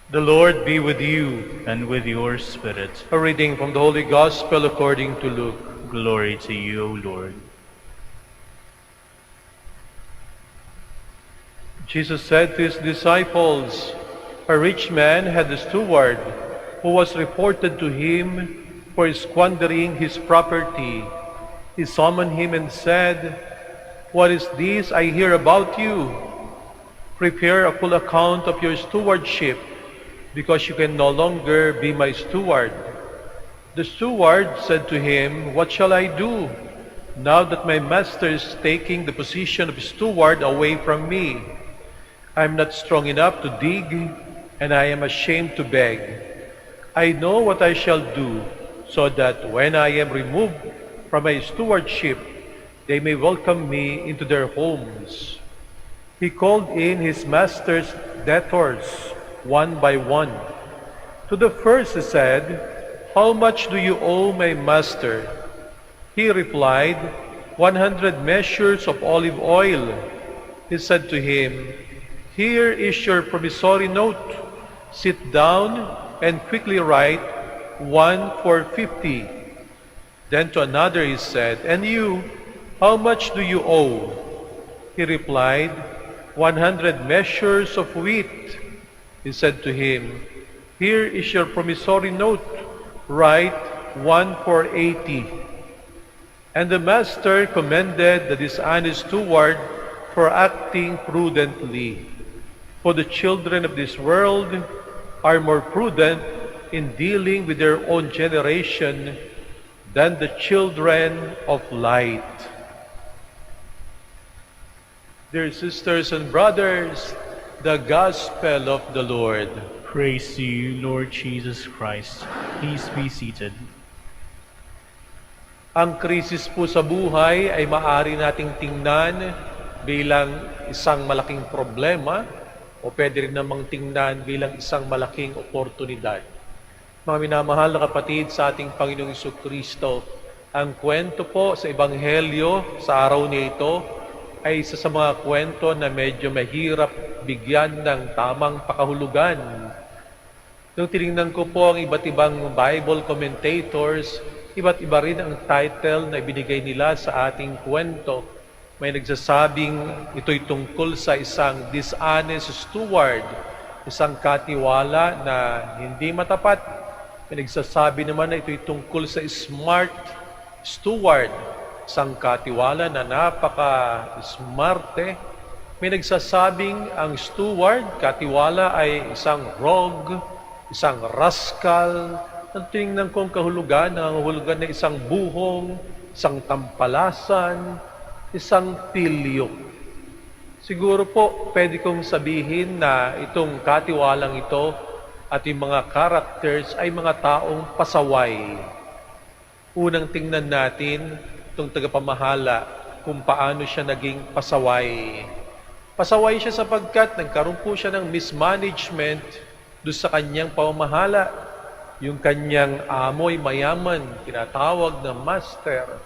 The Lord be with you. And with your spirit. A reading from the Holy Gospel according to Luke. Glory to you, O Lord. Jesus said to his disciples, "A rich man had a steward who was reported to him for squandering his property. He summoned him and said, 'What is this I hear about you? Prepare a full account of your stewardship, because you can no longer be my steward.' The steward said to him, 'What shall I do now that my master is taking the position of steward away from me? I am not strong enough to dig, and I am ashamed to beg. I know what I shall do, so that when I am removed from my stewardship, they may welcome me into their homes.' He called in his master's debtors one by one. To the first he said, 'How much do you owe my master?' He replied, 100 measures of olive oil.' He said to him, 'Here is your promissory note. Sit down and quickly write 1 for 50. Then to another he said, 'And you, how much do you owe?' He replied, 100 measures of wheat.' He said to him, 'Here is your promissory note. Write 1 for 80. And the master commended the dishonest steward for acting prudently. For the children of this world are more prudent in dealing with their own generation than the children of light.'" Dear sisters and brothers, the Gospel of the Lord. Praise to you, Lord Jesus Christ. Please be seated. Ang krisis po sa buhay ay maaari nating tingnan bilang isang malaking problema o pwede rin namang tingnan bilang isang malaking oportunidad. Mga minamahal na kapatid sa ating Panginoong Jesucristo, ang kwento po sa Ebanghelyo sa araw nito ay isa sa mga kwento na medyo mahirap bigyan ng tamang pakahulugan. Nung tinignan ko po ang iba't ibang Bible commentators, iba't iba rin ang title na ibinigay nila sa ating kwento. May nagsasabing ito'y tungkol sa isang dishonest steward, isang katiwala na hindi matapat. May nagsasabi naman na ito'y tungkol sa smart steward, isang katiwala na napaka-smarte. May nagsasabing ang steward, katiwala, ay isang rogue, isang rascal. Ang tingnan kong kahulugan, ang kahulugan na isang buhong, isang tampalasan, isang pilyo. Siguro po, pwede kong sabihin na itong katiwalang ito at yung mga characters ay mga taong pasaway. Unang tingnan natin itong tagapamahala kung paano siya naging pasaway. Pasaway siya sapagkat nagkaroon po siya ng mismanagement doon sa kanyang pamamahala. Yung kanyang amoy mayaman, tinatawag na master,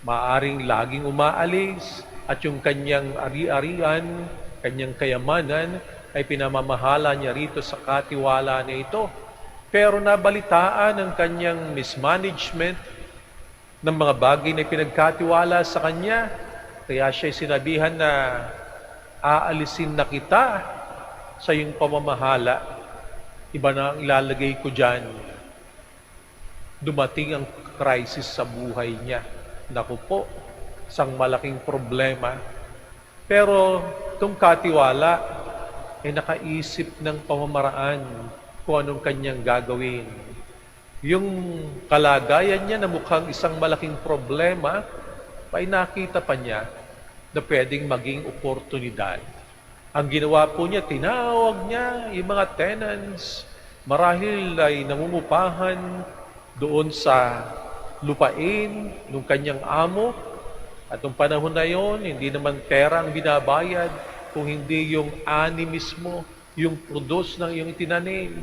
maaring laging umaalis, at yung kanyang ari-arian, kanyang kayamanan, ay pinamamahala niya rito sa katiwala na ito. Pero nabalitaan ang kanyang mismanagement ng mga bagay na pinagkatiwala sa kanya, kaya siya sinabihan na, "Aalisin na kita sa iyong pamamahala. Iba na ang ilalagay ko dyan." Dumating ang crisis sa buhay niya. Naku po, isang malaking problema. Pero itong katiwala ay nakaisip ng pamamaraan kung anong kanyang gagawin. Yung kalagayan niya na mukhang isang malaking problema, ay nakita pa niya na pwedeng maging oportunidad. Ang ginawa po niya, tinawag niya yung mga tenants, marahil ay namumupahan doon sa lupain ng kanyang amo. At nung panahon na yon, hindi naman pera ang binabayad, kung hindi yung ani mismo, yung produce ng iyong itinanim.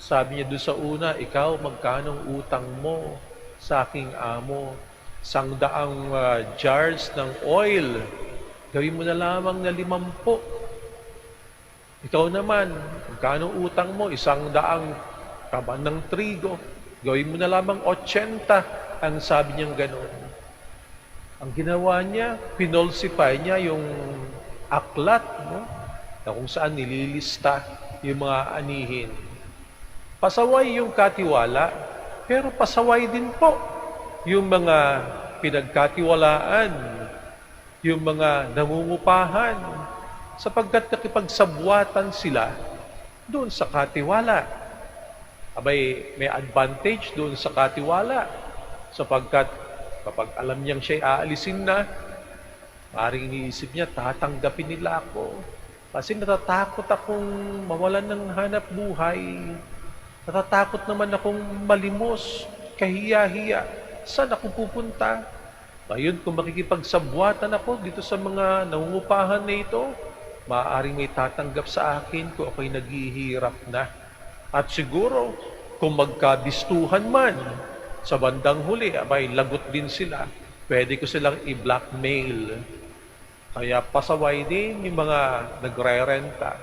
Sabi niya doon sa una, "Ikaw, magkanong utang mo sa aking amo? 100 jars ng oil. Gawin mo na lamang na 50. Ikaw naman, magkano utang mo? 100 kaban ng trigo. Gawin mo na lamang 80. Ang sabi niyang gano'n. Ang ginawa niya, pinolsify niya yung aklat, no? Na kung saan nililista yung mga anihin. Pasaway yung katiwala, pero pasaway din po yung mga pinagkatiwalaan, yung mga nangungupahan, sapagkat nakipagsabwatan sila doon sa katiwala. Abay, may advantage doon sa katiwala, sapagkat kapag alam niyang siya'y aalisin na, maaaring iniisip niya, tatanggapin nila ako. Kasi natatakot akong mawalan ng hanap buhay. Natatakot naman akong malimos, kahiya-hiya. Saan ako pupunta? Ngayon, kung makikipagsabwatan ako dito sa mga nangungupahan na ito, maaaring may tatanggap sa akin kung ako'y naghihirap na. At siguro, kung magkabistuhan man, sa bandang huli, abay, lagot din sila. Pwede ko silang i-blackmail. Kaya pasaway din yung mga nagre-renta.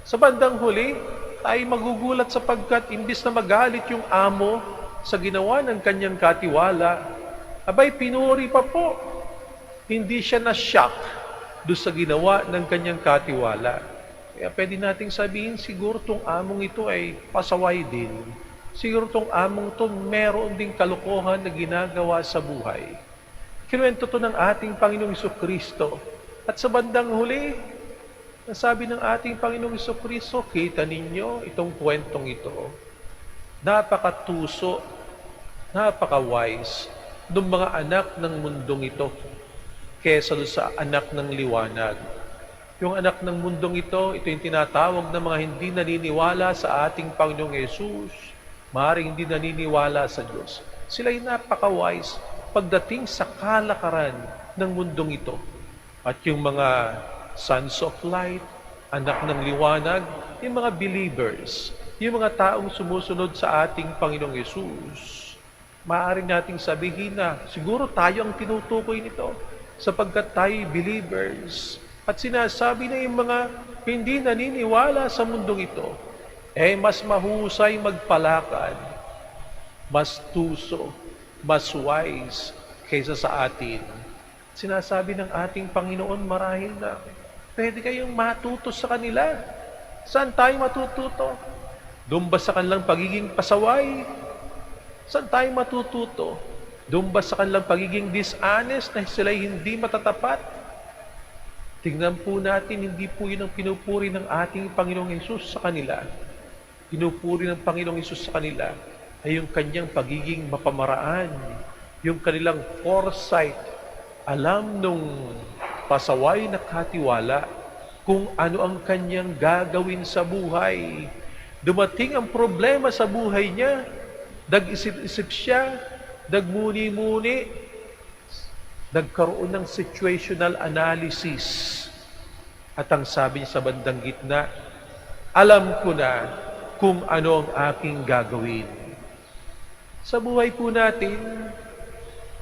Sa bandang huli, tayo magugulat sapagkat imbis na magalit yung amo sa ginawa ng kanyang katiwala, abay, pinuri pa po. Hindi siya na-shock doon sa ginawa ng kanyang katiwala. Kaya pwede nating sabihin, siguro tong among ito ay pasaway din. Siguro tong among to meron ding kalokohan na ginagawa sa buhay. Kinuwento to ng ating Panginoong Jesucristo. At sa bandang huli, nasabi ng ating Panginoong Jesucristo, kita ninyo itong kwentong ito. Napakatuso, napaka-wise ng mga anak ng mundong ito kesa sa anak ng liwanag. Yung anak ng mundong ito yung tinatawag ng mga hindi naniniwala sa ating Panginoong Yesus, maaaring hindi naniniwala sa Diyos. Sila'y napaka-wise pagdating sa kalakaran ng mundong ito. At yung mga sons of light, anak ng liwanag, yung mga believers, yung mga taong sumusunod sa ating Panginoong Yesus, maaaring nating sabihin na siguro tayo ang tinutukoy nito sapagkat tayo believers. At sinasabi na yung mga hindi naniniwala sa mundong ito, mas mahusay magpalakad, mas tuso, mas wise kaysa sa atin. Sinasabi ng ating Panginoon marahil na pwede kayong matuto sa kanila. Saan tayo matututo? Doon ba sa kanilang pagiging pasaway? Saan tayo matututo? Doon ba sa kanilang pagiging dishonest na sila'y hindi matatapat? Tingnan po natin, hindi po yun ang pinupuri ng ating Panginoong Yesus sa kanila. Pinupuri ng Panginoong Yesus sa kanila ay yung kanyang pagiging mapamaraan, yung kanilang foresight, alam nung pasaway na katiwala kung ano ang kanyang gagawin sa buhay. Dumating ang problema sa buhay niya, nag-isip-isip siya, nagmuni-muni, nagkaroon ng situational analysis. At ang sabi niya sa bandang gitna, alam ko na kung ano ang aking gagawin. Sa buhay po natin,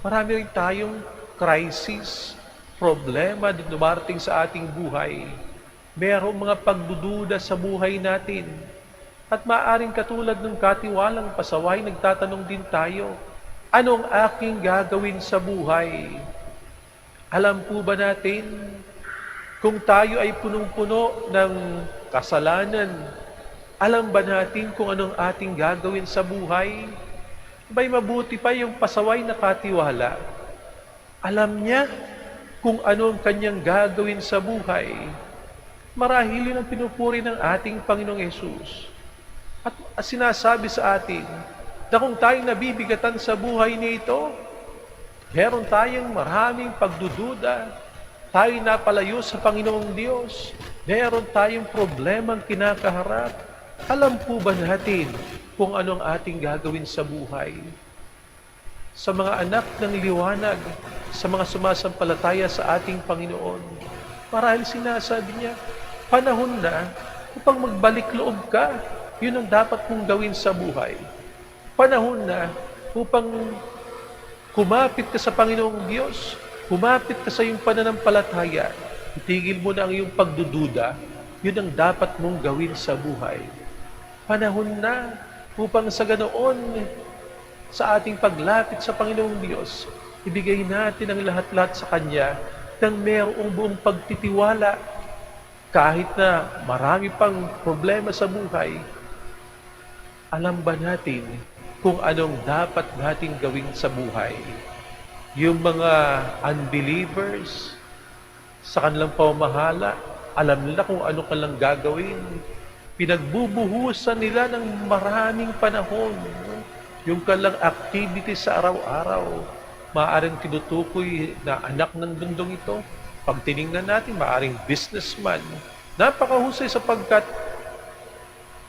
marami rin tayong crisis, problema na dumarating sa ating buhay. Merong mga pagdududa sa buhay natin. At maaaring katulad ng katiwalang pasaway, nagtatanong din tayo, anong aking gagawin sa buhay? Alam po ba natin, kung tayo ay punong-puno ng kasalanan, alam ba natin kung anong ating gagawin sa buhay? Ba'y mabuti pa yung pasaway na katiwala? Alam niya kung ano ang kanyang gagawin sa buhay. Marahil yun ang pinupuri ng ating Panginoong Yesus. At sinasabi sa atin na kung tayo nabibigatan sa buhay nito, meron tayong maraming pagdududa, tayo napalayo sa Panginoong Diyos, meron tayong problemang kinakaharap. Alam po ba natin kung ano ang ating gagawin sa buhay? Sa mga anak ng liwanag, sa mga sumasampalataya sa ating Panginoon, marahil sinasabi niya, panahon na upang magbalik loob ka. Yun ang dapat mong gawin sa buhay. Panahon na upang kumapit ka sa Panginoong Diyos, kumapit ka sa iyong pananampalataya, itigil mo na ang iyong pagdududa, Yun ang dapat mong gawin sa buhay. Panahon na upang sa ganoon, sa ating paglapit sa Panginoong Diyos, ibigay natin ang lahat-lahat sa Kanya nang mayroong buong pagtitiwala. Kahit na marami pang problema sa buhay, alam ba natin kung anong dapat nating gawin sa buhay? Yung mga unbelievers, sa kanilang pamamahala, alam nila kung ano kanilang gagawin. Pinagbubuhusan nila ng maraming panahon. Yung kanilang activities sa araw-araw, maaaring tinutukoy na anak ng mundong ito. Pag tinignan natin, maaaring businessman. Napakahusay sapagkat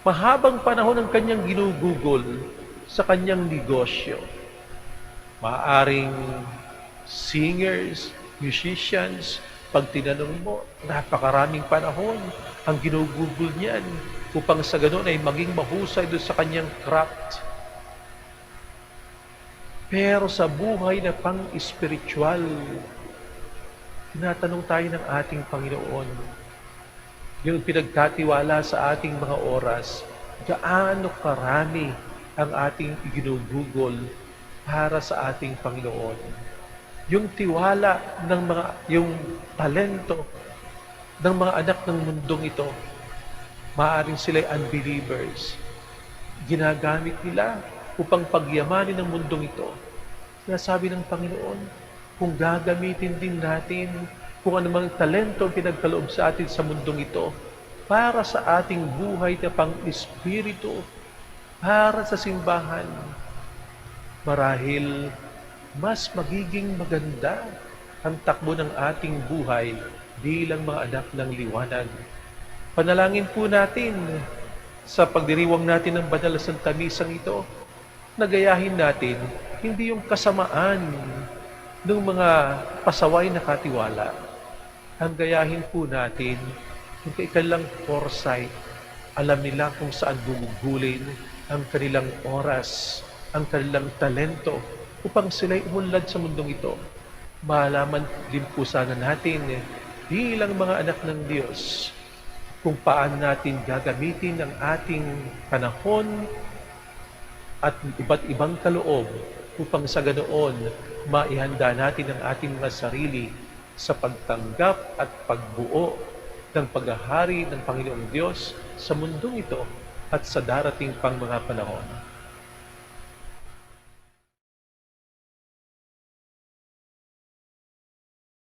mahabang panahon ang kanyang ginugugol sa kanyang negosyo. Maaaring singers, musicians, pag tinanong mo, napakaraming panahon ang ginugugol niyan upang sa ganoon ay maging mahusay doon sa kanyang craft. Pero sa buhay na pang-espiritual, tinatanong tayo ng ating Panginoon, yung pinagkatiwala sa ating mga oras, gaano karami ang ating iginugugol para sa ating Panginoon. Yung tiwala ng yung talento ng mga anak ng mundong ito, maaaring sila'y unbelievers. Ginagamit nila upang pagyamanin ng mundong ito. Sinasabi ng Panginoon, kung gagamitin din natin kung anumang talento ang pinagkaloob sa atin sa mundong ito para sa ating buhay na pang-espiritu, para sa simbahan, marahil mas magiging maganda ang takbo ng ating buhay bilang mga anak ng liwanag. Panalangin po natin sa pagdiriwang natin ng banal na Santa Misang ito, nagayahin natin hindi yung kasamaan ng mga pasaway na katiwala. Ang gayahin po natin yung kaikalang foresight, alam nila kung saan gugugulin ang kanilang oras, ang kanilang talento upang sila'y umunlad sa mundong ito. Malaman din po sana natin bilang mga anak ng Diyos kung paano natin gagamitin ang ating panahon at iba't ibang kaloob upang sa ganoon maihanda natin ang ating mga sarili sa pagtanggap at pagbuo ng paghahari ng Panginoong Diyos sa mundong ito at sa darating pang mga panahon.